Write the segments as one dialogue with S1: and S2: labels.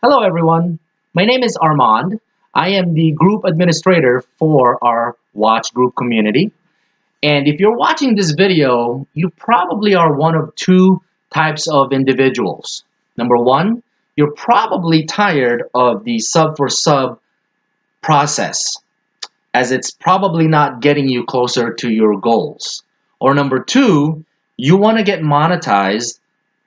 S1: Hello everyone, my name is Armand. I am the group administrator for our watch group community. And if you're watching this video, you probably are one of two types of individuals. Number one, you're probably tired of the sub for sub process, as it's probably not getting you closer to your goals. Or number two, you want to get monetized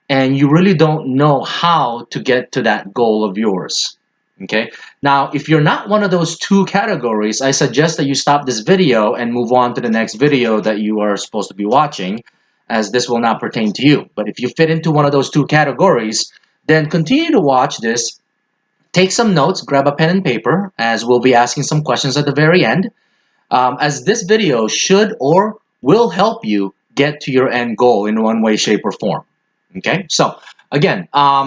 S1: and you really don't know how to get to that goal of yours. Okay. Now, if you're not one of those two categories, I suggest that you stop this video and move on to the next video that you are supposed to be watching, as this will not pertain to you. But if you fit into one of those two categories, then continue to watch this. Take some notes, grab a pen and paper, as we'll be asking some questions at the very end, as this video should or will help you get to your end goal in one way, shape, or form. Okay, so again, a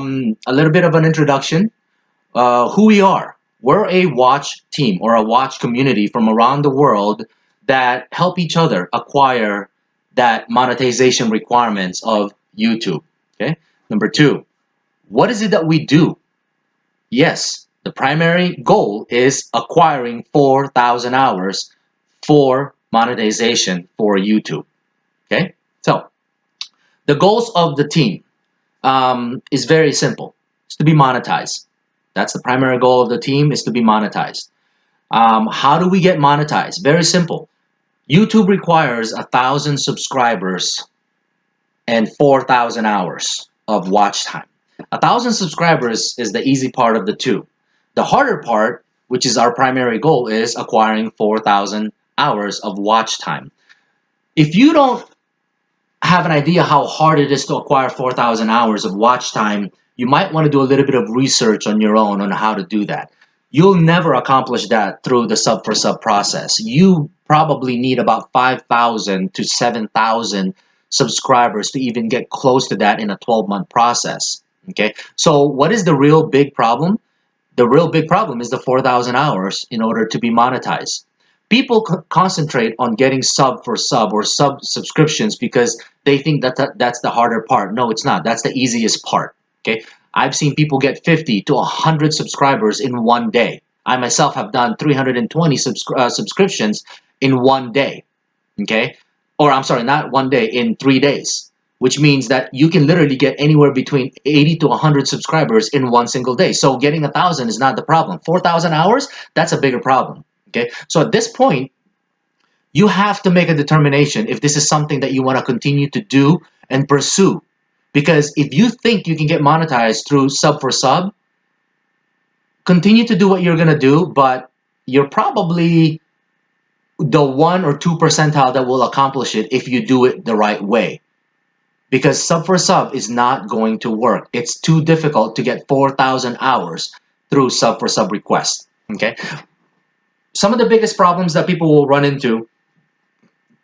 S1: little bit of an introduction. Who we are. We're a watch team or a watch community from around the world that help each other acquire that monetization requirements of YouTube. Okay. Number two, what is it that we do? Yes, the primary goal is acquiring 4,000 hours for monetization for YouTube. Okay, so the goals of the team is very simple. It's to be monetized. That's the primary goal of the team, is to be monetized. How do we get monetized? Very simple. YouTube requires 1,000 subscribers and 4,000 hours of watch time. 1,000 subscribers is the easy part of the two. The harder part, which is our primary goal, is acquiring 4,000 hours of watch time. If you don't have an idea how hard it is to acquire 4,000 hours of watch time, you might want to do a little bit of research on your own on how to do that. You'll never accomplish that through the sub for sub process. You probably need about 5,000 to 7,000 subscribers to even get close to that in a 12-month process. Okay, so what is the real big problem? The real big problem is the 4,000 hours in order to be monetized. People concentrate on getting sub for sub or sub subscriptions because they think that's the harder part. No, it's not. That's the easiest part. Okay, I've seen people get 50 to 100 subscribers in one day. I myself have done 320 subscriptions in one day. Okay, or I'm sorry, not one day, in 3 days, which means that you can literally get anywhere between 80 to 100 subscribers in one single day. So getting 1,000 is not the problem. 4,000 hours, that's a bigger problem. Okay, so at this point, you have to make a determination if this is something that you want to continue to do and pursue. Because if you think you can get monetized through sub for sub, continue to do what you're going to do, but you're probably the 1 or 2 percentile that will accomplish it if you do it the right way. Because sub for sub is not going to work. It's too difficult to get 4,000 hours through sub for sub request. Okay. Some of the biggest problems that people will run into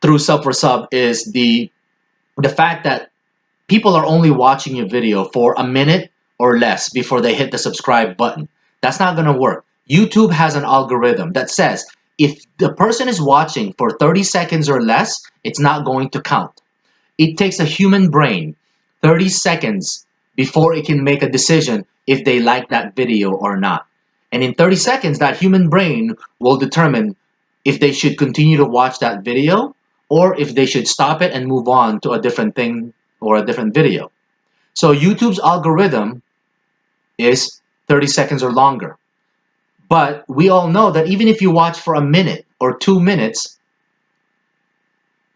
S1: through sub for sub is the fact that people are only watching your video for a minute or less before they hit the subscribe button. That's not going to work. YouTube has an algorithm that says if the person is watching for 30 seconds or less, it's not going to count. It takes a human brain 30 seconds before it can make a decision if they like that video or not. And in 30 seconds, that human brain will determine if they should continue to watch that video or if they should stop it and move on to a different thing or a different video. So YouTube's algorithm is 30 seconds or longer. But we all know that even if you watch for a minute or 2 minutes,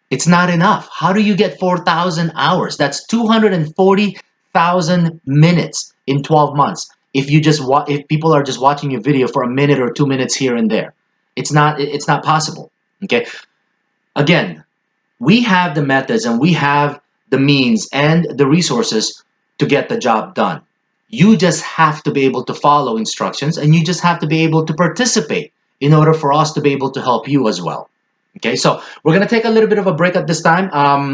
S1: it's not enough. How do you get 4,000 hours? That's 240,000 minutes in 12 months. If people are just watching your video for a minute or 2 minutes here and there, it's not possible. Okay. Again, we have the methods and we have the means and the resources to get the job done. You just have to be able to follow instructions and you just have to be able to participate in order for us to be able to help you as well. Okay, so we're going to take a little bit of a break at this time.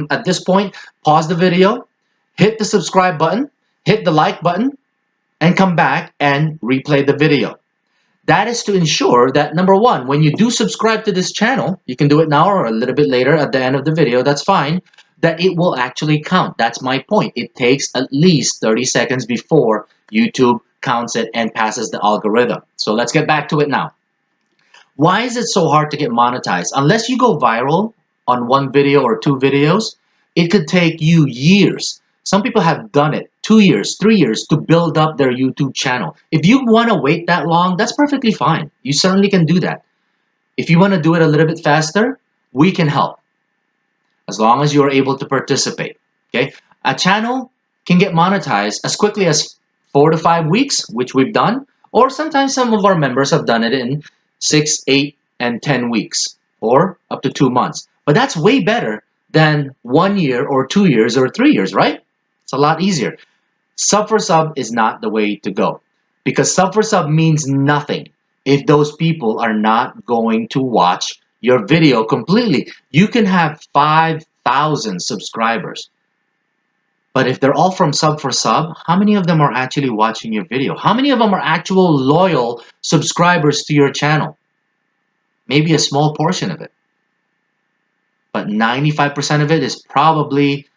S1: At this point, pause the video, hit the subscribe button, hit the like button, and come back and replay the video. That is to ensure that, number one, when you do subscribe to this channel, you can do it now or a little bit later at the end of the video, that's fine, that it will actually count. That's my point. It takes at least 30 seconds before YouTube counts it and passes the algorithm. So let's get back to it now. Why is it so hard to get monetized? Unless you go viral on one video or two videos, it could take you years. Some people have done it 2 years, 3 years to build up their YouTube channel. If you want to wait that long, that's perfectly fine. You certainly can do that. If you want to do it a little bit faster, we can help. As long as you're able to participate. Okay? A channel can get monetized as quickly as 4 to 5 weeks, which we've done, or sometimes some of our members have done it in 6, 8, and 10 weeks, or up to 2 months. But that's way better than 1 year or 2 years or 3 years, right? It's a lot easier. Sub for sub is not the way to go, because sub for sub means nothing if those people are not going to watch your video completely. You can have 5,000 subscribers, but if they're all from sub for sub, how many of them are actually watching your video? How many of them are actual loyal subscribers to your channel? Maybe a small portion of it. But 95% of it is probably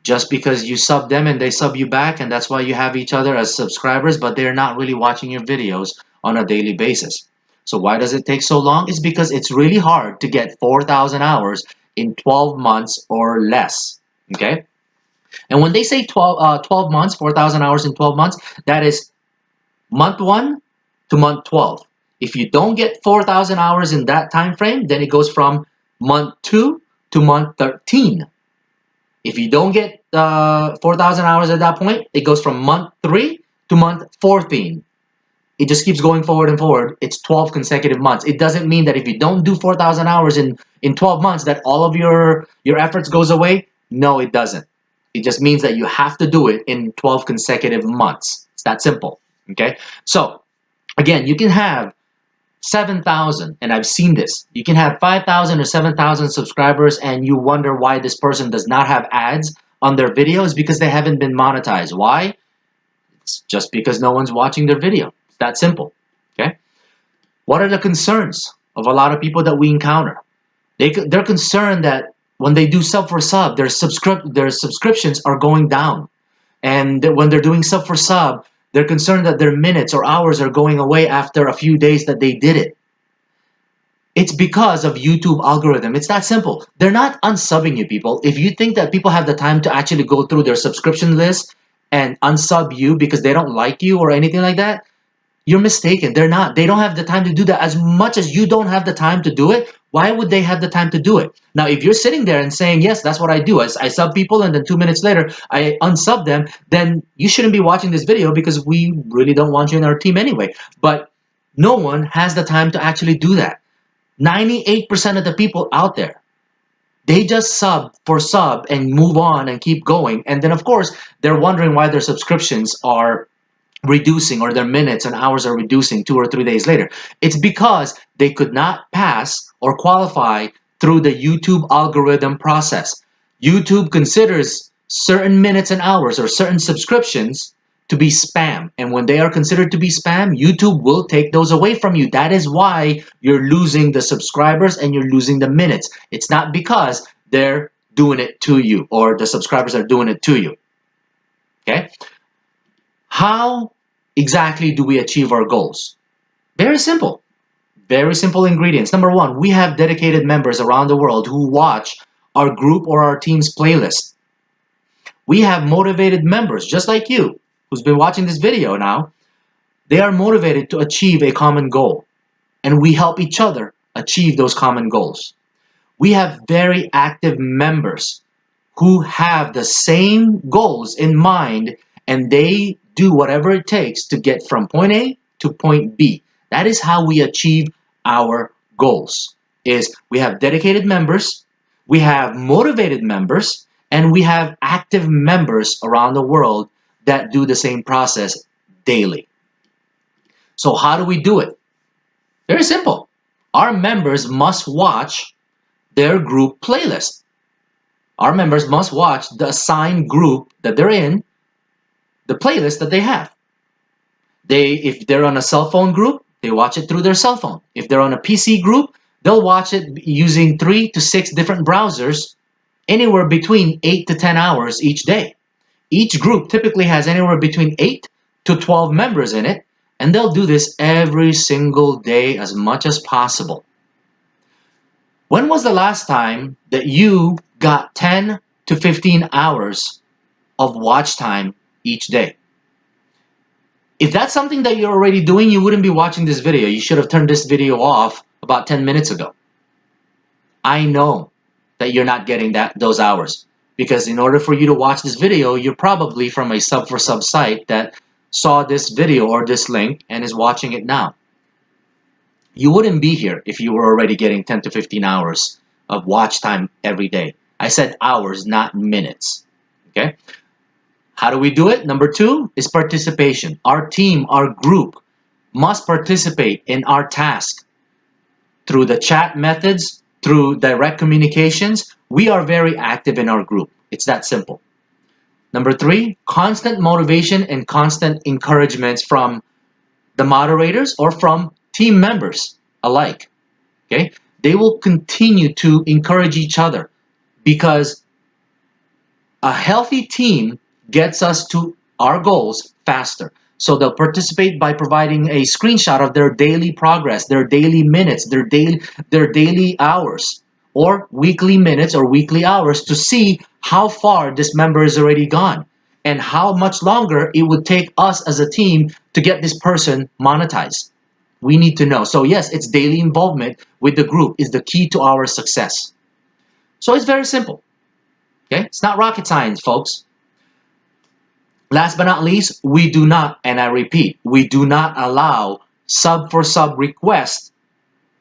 S1: just because you sub them and they sub you back, and that's why you have each other as subscribers, but they're not really watching your videos on a daily basis. So why does it take so long? It's because it's really hard to get 4,000 hours in 12 months or less. Okay? And when they say 12 months, 4,000 hours in 12 months, that is month 1 to month 12. If you don't get 4,000 hours in that time frame, then it goes from month 2 to month 13. If you don't get 4,000 hours at that point, it goes from month 3 to month 14. It just keeps going forward and forward. It's 12 consecutive months. It doesn't mean that if you don't do 4,000 hours in 12 months that all of your efforts goes away. No, it doesn't. It just means that you have to do it in 12 consecutive months. It's that simple. Okay? So, again, you can have 7,000, and I've seen this. You can have 5,000 or 7,000 subscribers, and you wonder why this person does not have ads on their videos, because they haven't been monetized. Why? It's just because no one's watching their video. It's that simple. Okay? What are the concerns of a lot of people that we encounter? They're concerned that when they do sub for sub, their subscriptions are going down. And that when they're doing sub for sub, they're concerned that their minutes or hours are going away after a few days that they did it. It's because of YouTube algorithm. It's that simple. They're not unsubbing you, people. If you think that people have the time to actually go through their subscription list and unsub you because they don't like you or anything like that, you're mistaken. They're not. They don't have the time to do that. As much as you don't have the time to do it, why would they have the time to do it? Now, if you're sitting there and saying, yes, that's what I do. I sub people and then 2 minutes later, I unsub them, then you shouldn't be watching this video because we really don't want you in our team anyway. But no one has the time to actually do that. 98% of the people out there, they just sub for sub and move on and keep going. And then, of course, they're wondering why their subscriptions are reducing or their minutes and hours are reducing 2 or 3 days later. It's because they could not pass or qualify through the YouTube algorithm process. YouTube considers certain minutes and hours or certain subscriptions to be spam. And when they are considered to be spam, YouTube will take those away from you. That is why you're losing the subscribers and you're losing the minutes. It's not because they're doing it to you or the subscribers are doing it to you. Okay? How exactly do we achieve our goals? Very simple. Very simple ingredients. Number 1, we have dedicated members around the world who watch our group or our team's playlist. We have motivated members, just like you, who's been watching this video now. They are motivated to achieve a common goal, and we help each other achieve those common goals. We have very active members who have the same goals in mind, and they do whatever it takes to get from point A to point B. That is how we achieve our goals. Is we have dedicated members, we have motivated members, and we have active members around the world that do the same process daily. So how do we do it? Very simple. Our members must watch their group playlist. Our members must watch the assigned group that they're in, the playlist that they have. If they're on a cell phone group, they watch it through their cell phone. If they're on a PC group, they'll watch it using 3 to 6 different browsers, anywhere between 8 to 10 hours each day. Each group typically has anywhere between 8 to 12 members in it, and they'll do this every single day as much as possible. When was the last time that you got 10 to 15 hours of watch time each day? If that's something that you're already doing, you wouldn't be watching this video. You should have turned this video off about 10 minutes ago. I know that you're not getting those hours, because in order for you to watch this video, you're probably from a sub for sub site that saw this video or this link and is watching it now. You wouldn't be here if you were already getting 10 to 15 hours of watch time every day. I said hours, not minutes. Okay? How do we do it? Number 2 is participation. Our team, our group must participate in our task through the chat methods, through direct communications. We are very active in our group. It's that simple. Number 3, constant motivation and constant encouragements from the moderators or from team members alike. Okay? They will continue to encourage each other, because a healthy team gets us to our goals faster. So they'll participate by providing a screenshot of their daily progress, their daily minutes, their daily hours, or weekly minutes or weekly hours, to see how far this member is already gone and how much longer it would take us as a team to get this person monetized. We need to know. So yes, it's daily involvement with the group is the key to our success. So it's very simple. Okay? It's not rocket science, folks. Last but not least, we do not, and I repeat, we do not allow sub for sub requests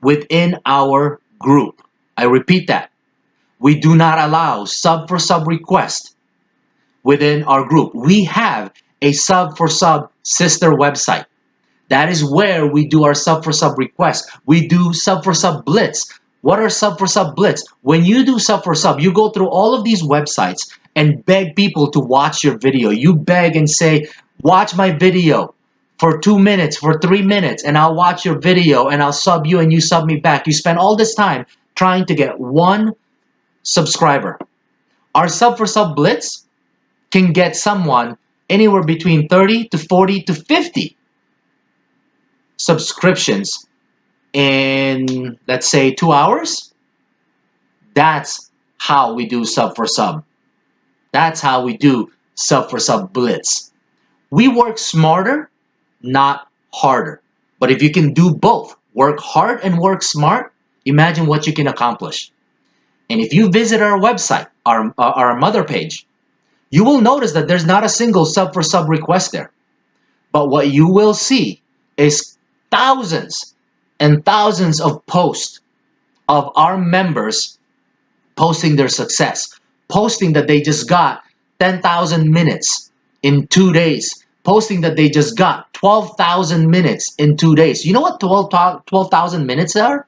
S1: within our group. I repeat that. We do not allow sub for sub requests within our group. We have a sub for sub sister website. That is where we do our sub for sub requests. We do sub for sub blitz. What are sub for sub blitz? When you do sub for sub, you go through all of these websites and beg people to watch your video. You beg and say, watch my video for 2 minutes, for 3 minutes, and I'll watch your video and I'll sub you and you sub me back. You spend all this time trying to get 1 subscriber. Our sub for sub blitz can get someone anywhere between 30 to 40 to 50 subscriptions in, let's say, 2 hours. That's how we do sub for sub. That's how we do sub for sub blitz. We work smarter, not harder. But if you can do both, work hard and work smart, imagine what you can accomplish. And if you visit our website, our mother page, you will notice that there's not a single sub for sub request there. But what you will see is thousands and thousands of posts of our members posting their success, posting that they just got 10,000 minutes in 2 days, posting that they just got 12,000 minutes in 2 days. You know what 12,000 minutes are?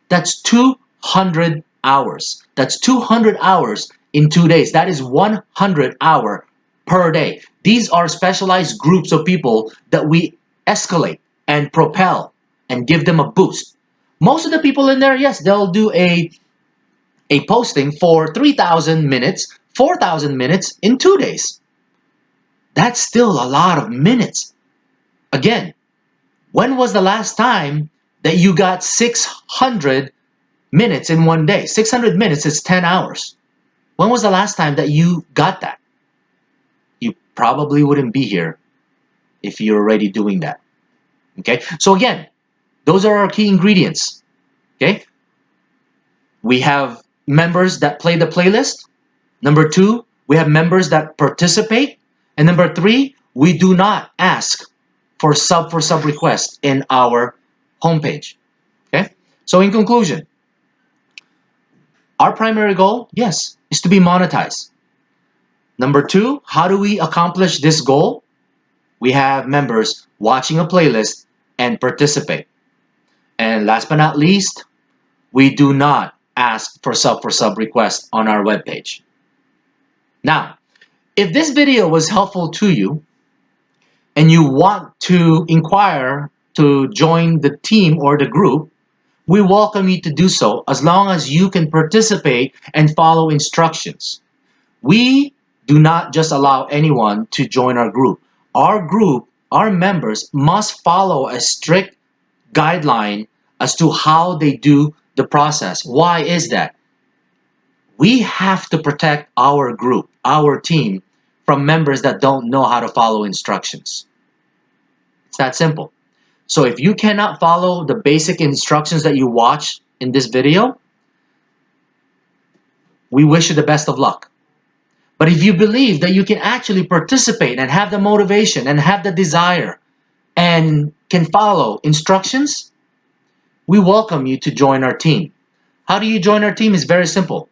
S1: That's 200 hours. That's 200 hours in 2 days. That is 100 hours per day. These are specialized groups of people that we escalate and propel and give them a boost. Most of the people in there, yes, they'll do a posting for 3,000 minutes, 4,000 minutes in 2 days. That's still a lot of minutes. Again, when was the last time that you got 600 minutes in 1 day? 600 minutes is 10 hours. When was the last time that you got that? You probably wouldn't be here if you're already doing that. Okay, so again, those are our key ingredients. Okay, we have members that play the playlist. Number 2, we have members that participate. And number 3, we do not ask for sub requests in our homepage. Okay, so in conclusion, our primary goal, yes, is to be monetized. Number 2, how do we accomplish this goal? We have members watching a playlist and participate. And last but not least, we do not ask for sub requests on our webpage. Now, if this video was helpful to you and you want to inquire to join the team or the group, we welcome you to do so as long as you can participate and follow instructions. We do not just allow anyone to join our group. Our group our members must follow a strict guideline as to how they do the process. Why is that? We have to protect our group, our team, from members that don't know how to follow instructions. It's that simple. So if you cannot follow the basic instructions that you watch in this video, we wish you the best of luck. But if you believe that you can actually participate and have the motivation and have the desire and can follow instructions, we welcome you to join our team. How do you join our team? It's very simple.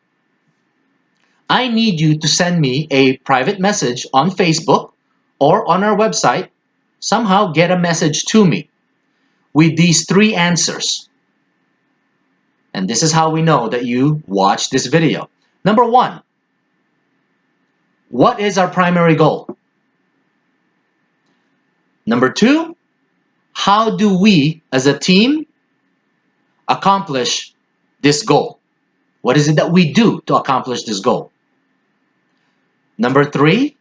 S1: I need you to send me a private message on Facebook or on our website. Somehow get a message to me with these 3 answers. And this is how we know that you watched this video. Number 1, what is our primary goal? Number 2, how do we as a team accomplish this goal? What is it that we do to accomplish this goal? Number 3,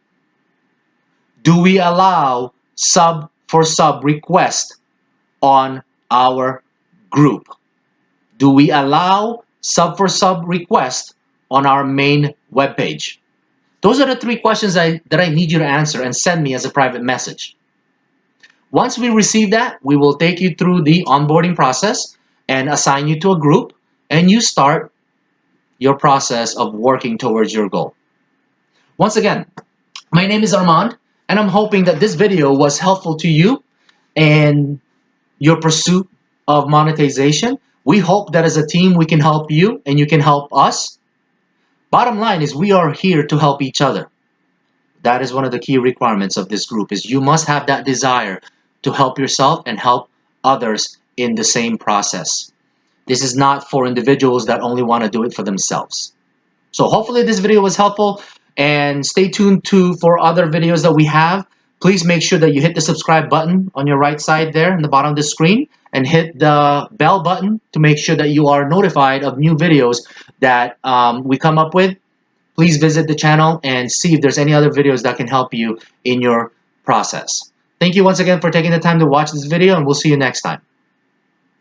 S1: do we allow sub for sub request on our group? Do we allow sub for sub request on our main webpage? Those are the 3 questions that I need you to answer and send me as a private message. Once we receive that, we will take you through the onboarding process and assign you to a group, and you start your process of working towards your goal. Once again, my name is Armand, and I'm hoping that this video was helpful to you in your pursuit of monetization. We hope that as a team we can help you and you can help us. Bottom line is we are here to help each other. That is one of the key requirements of this group, is you must have that desire to help yourself and help others in the same process. This is not for individuals that only want to do it for themselves. So hopefully this video was helpful, and stay tuned for other videos that we have. Please make sure that you hit the subscribe button on your right side there in the bottom of the screen, and hit the bell button to make sure that you are notified of new videos that we come up with. Please visit the channel and see if there's any other videos that can help you in your process. Thank you once again for taking the time to watch this video, and we'll see you next time.